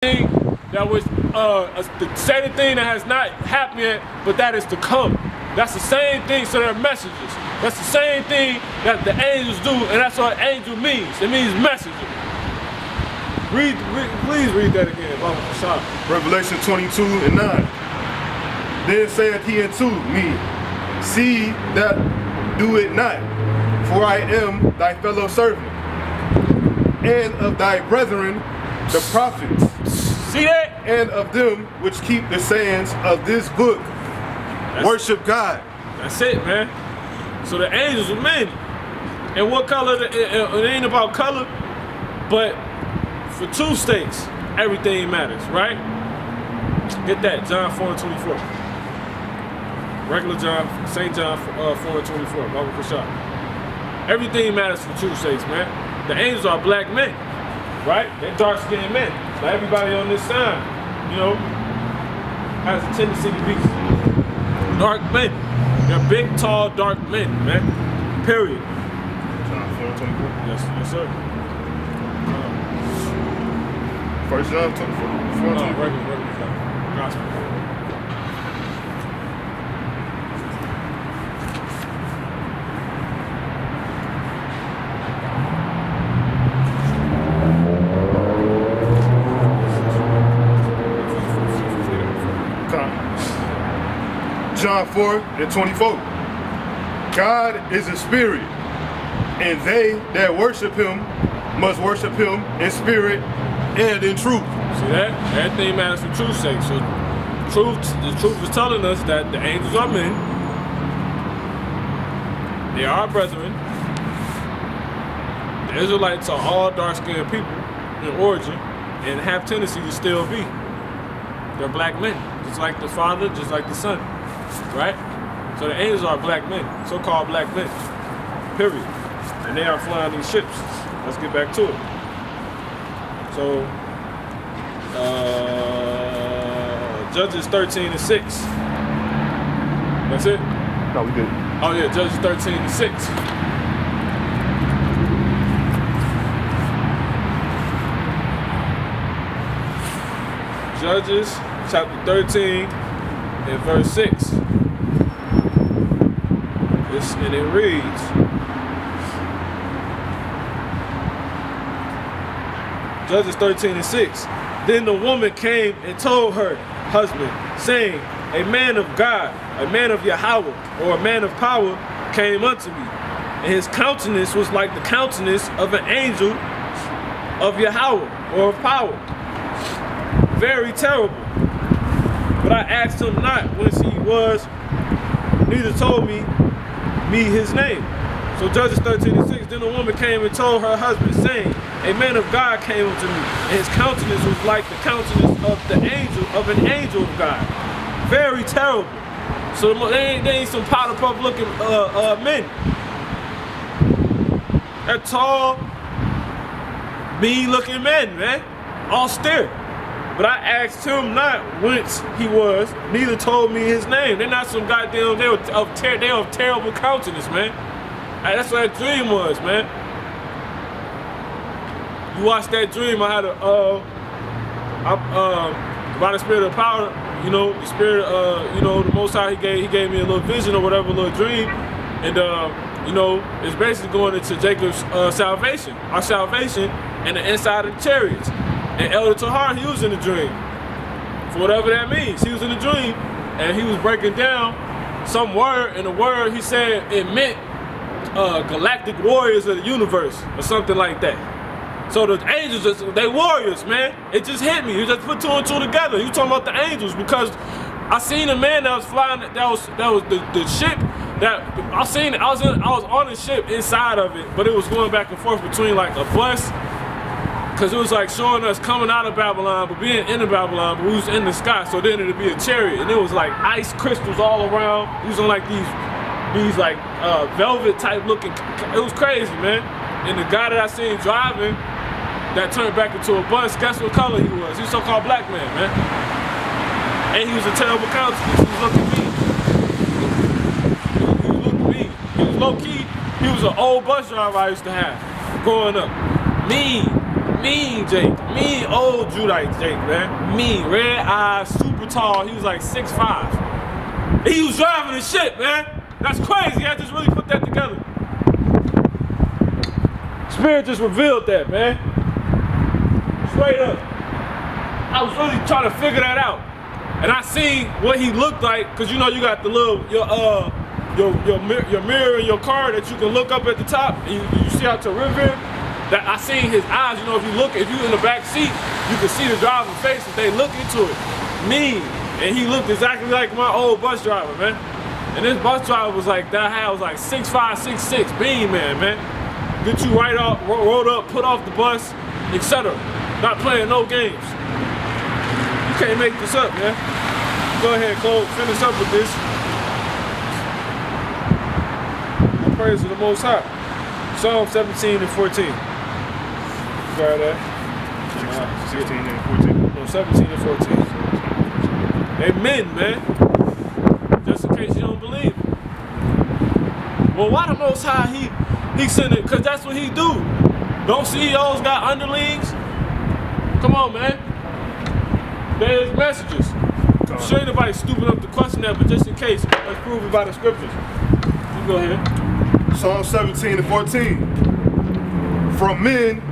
thing that was the same thing that has not happened yet, but that is to come. That's the same thing, so they're messages. That's the same thing that the angels do, and that's what angel means. It means messenger. Please read that again, Revelation 22:9. Then saith he unto me, see that do it not, for I am thy fellow servant, and of thy brethren the prophets. See that? And of them which keep the sayings of this book. Worship God. That's it, man. So the angels are men. And what color? It ain't about color, but for two states, everything matters, right? Get that, John 4:24. Regular John, St. John 4:24, Bible for shop. Everything matters for two states, man. The angels are black men, right? They're dark-skinned men. Like everybody on this side, you know, has a tendency to be dark men. They're big, tall, dark men, man. Period. John 4:24. Yes, sir. 1 John 4:24. No, regular gospel. John 4:24. God is a spirit, and they that worship him must worship him in spirit and in truth. See that? Everything matters for truth's sake. So the truth is telling us that the angels are men. They are our brethren. The Israelites are all dark-skinned people in origin and have tendency to still be. They're black men, just like the Father, just like the Son. Right? So the angels are black men, so-called black men, period. And they are flying these ships. Let's get back to it. So, Judges 13:6. That's it? No, we good. Oh yeah, Judges 13:6. Judges chapter 13 and verse 6. And it reads, Judges 13:6. Then the woman came and told her husband, saying, a man of God, a man of Yahweh, or a man of power came unto me, and his countenance was like the countenance of an angel of Yahweh, or of power. Very terrible. But I asked him not whence he was, neither told me his name. So Judges 13:6. Then the woman came and told her husband, saying, a man of God came unto me, and his countenance was like the countenance of an angel of God. Very terrible. So they ain't some powder puff looking men. They're tall, mean looking men, man. Austere. But I asked him not whence he was, neither told me his name. They're not some goddamn, they of terrible countenance, man. That's what that dream was, man. You watched that dream, I had by the spirit of power, you know, the spirit, you know, the Most High, he gave me a little vision or whatever, a little dream. And, you know, it's basically going into Jacob's salvation, our salvation, and the inside of the chariots. And Elder Tahar, he was in the dream. For whatever that means. He was in the dream and he was breaking down some word, and the word he said it meant galactic warriors of the universe or something like that. So the angels, they warriors, man. It just hit me. You just put two and two together. You talking about the angels, because I seen a man that was flying, that was the ship that I seen. I was on the ship inside of it, but it was going back and forth between like a bus. Because it was like showing us coming out of Babylon, but being in the Babylon, but we was in the sky, so then it'd be a chariot. And it was like ice crystals all around. He was on like these like velvet type looking, it was crazy, man. And the guy that I seen driving, that turned back into a bus, guess what color he was? He was so-called black man, man. And he was a terrible countenance. He was looking mean. He was looking mean. He was low-key, he was an old bus driver I used to have growing up. Mean. Mean Jake. Mean old Judite Jake, man. Mean. Red eyes, super tall. He was like 6'5". He was driving the shit, man. That's crazy. I just really put that together. Spirit just revealed that, man. Straight up. I was really trying to figure that out. And I seen what he looked like, cause you know you got the little your mirror in your car that you can look up at the top, and you see out to river. That I seen his eyes. You know, if you in the back seat, you can see the driver's face if they look into it. Mean, and he looked exactly like my old bus driver, man. And this bus driver was like that. I was like 6'5", 6'6", bean man. Get you right off, rolled up, put off the bus, etc. Not playing no games. You can't make this up, man. Go ahead, Cole, finish up with this. All praise to the Most High. Psalm 17 and 14. You got that? 16 and 14. No, 17 and 14. They men, man. Just in case you don't believe. Well, why the Most High, he sent it? Because that's what he do. Don't CEOs got underlings? Come on, man. There's messages. I'm sure anybody's stupid enough to question that, but just in case, let's prove it by the scriptures. You go ahead. Psalm 17 and 14. From men,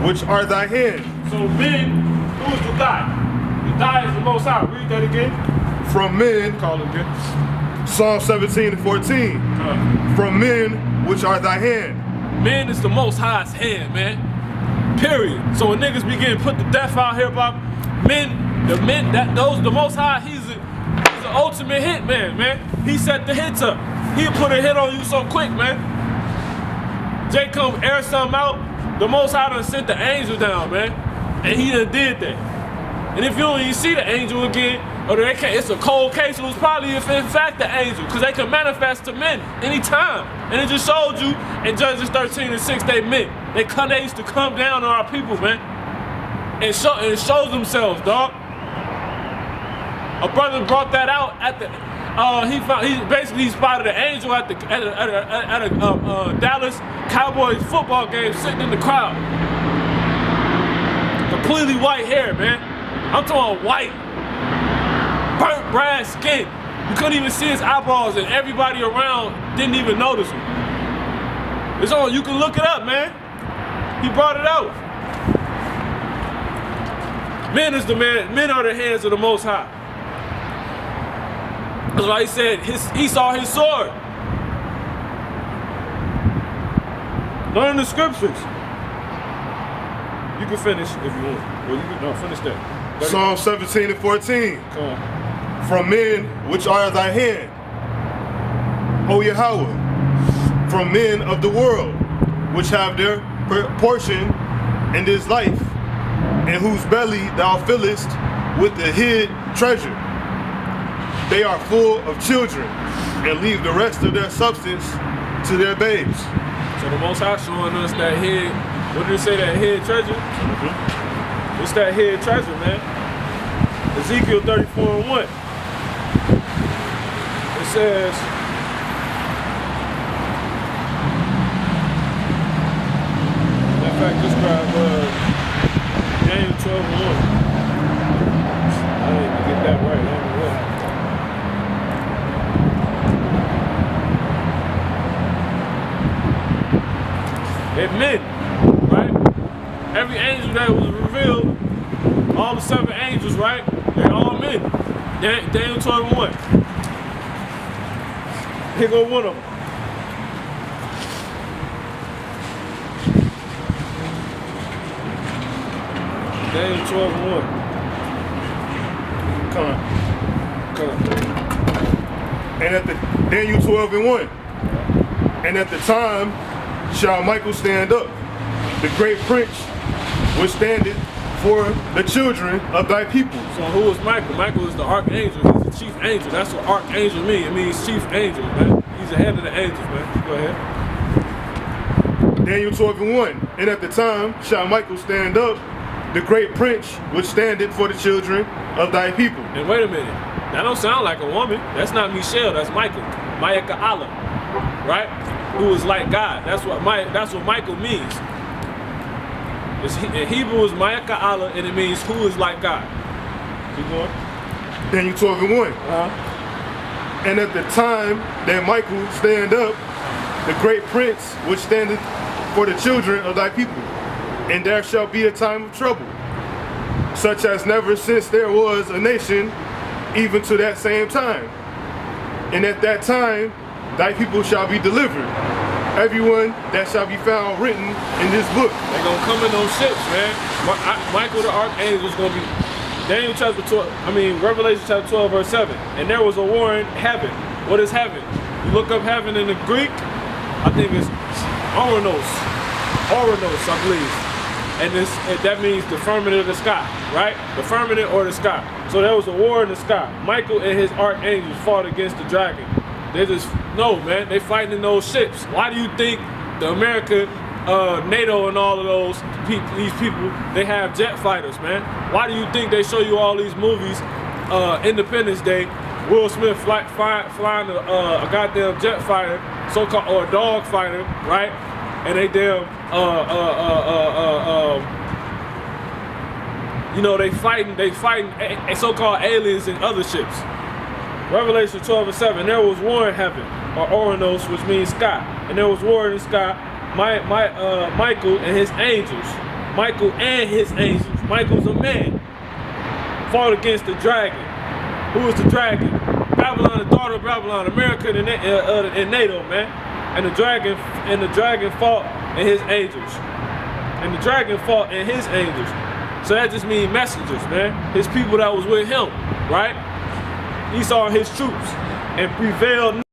which are thy hands. So men, who is the thy? The thy is the Most High. Read that again. From men, Call it again. Psalm 17 and 14. From men, which are thy hand. Men is the Most High's hand, man. Period. So when niggas be getting put to death out here about men, the Most High, he's the ultimate hit man, man. He set the hits up. He'll put a hit on you so quick, man. Jay come air something out, the Most High done sent the angel down, man. And he done did that. And if you don't even see the angel again, or it's a cold case, it was probably if in fact the angel, because they can manifest to men anytime. And it just showed you in Judges 13 and 6, they meant. They used to come down on our people, man. And show themselves, dog. A brother brought that out at the he spotted an angel at a Dallas Cowboys football game sitting in the crowd. Completely white hair, man. I'm talking white, burnt brass skin. You couldn't even see his eyeballs, and everybody around didn't even notice him. It's on. You can look it up, man. He brought it out. Men is the man. Men are the hands of the Most High. That's why he said he saw his sword. Learn the scriptures. You can finish if you want. Well, you can finish that. Psalm 17 and 14. Come on. From men which are thy hand, O Yahweh, from men of the world, which have their portion in this life, and whose belly thou fillest with the hid treasure. They are full of children, and leave the rest of their substance to their babes. So the Most High showing us that hid, what did it say, that hid treasure? What's that hid treasure, man? Ezekiel 34 and 1. It says, in fact, describe Daniel 12 and 1. I didn't even get that right. I don't know what happened. It meant, right? Every angel that was revealed, all the 7 angels, right? They all men. Daniel 12 and 1. Here go one of them. Daniel 12 and 1. Come on. And at the Daniel 12 and 1. And at the time shall Michael stand up, the great prince, which standeth for the children of thy people. So who is Michael? Michael is the archangel. He's the chief angel. That's what archangel means. It means chief angel, man. He's the head of the angels, man. Go ahead. Daniel 12 and 1. And at the time shall Michael stand up, the great prince, which standeth for the children of thy people. And wait a minute. That don't sound like a woman. That's not Michelle. That's Michael. Mayaka Allah. Right? Who is like God. That's what Michael means. In Hebrew is Ma'aka Allah, and it means who is like God. Keep going. Daniel 12:1. And at the time that Michael stand up, the great prince which standeth for the children of thy people, and there shall be a time of trouble, such as never since there was a nation, even to that same time. And at that time thy people shall be delivered, everyone that shall be found written in this book. They're gonna come in those ships, man. Michael the archangel is gonna be. Daniel chapter 12, Revelation chapter 12, verse 7. And there was a war in heaven. What is heaven? You look up heaven in the Greek, I think it's Oranos, I believe. And that means the firmament of the sky, right? The firmament or the sky. So there was a war in the sky. Michael and his archangels fought against the dragon. They just, no, man, they fighting in those ships. Why do you think the American, NATO and all of these people, they have jet fighters, man? Why do you think they show you all these movies, Independence Day, Will Smith flying a goddamn jet fighter, so-called, or a dog fighter, right? And they damn, you know, they fighting so-called aliens in other ships. Revelation 12:7, there was war in heaven, or Oranos, which means sky. And there was war in the sky. Michael and his angels. Michael and his angels. Michael's a man. Fought against the dragon. Who is the dragon? Babylon, the daughter of Babylon, America and NATO, man. And the dragon fought and his angels. And the dragon fought and his angels. So that just means messengers, man. His people that was with him, right? Esau and his troops, and prevailed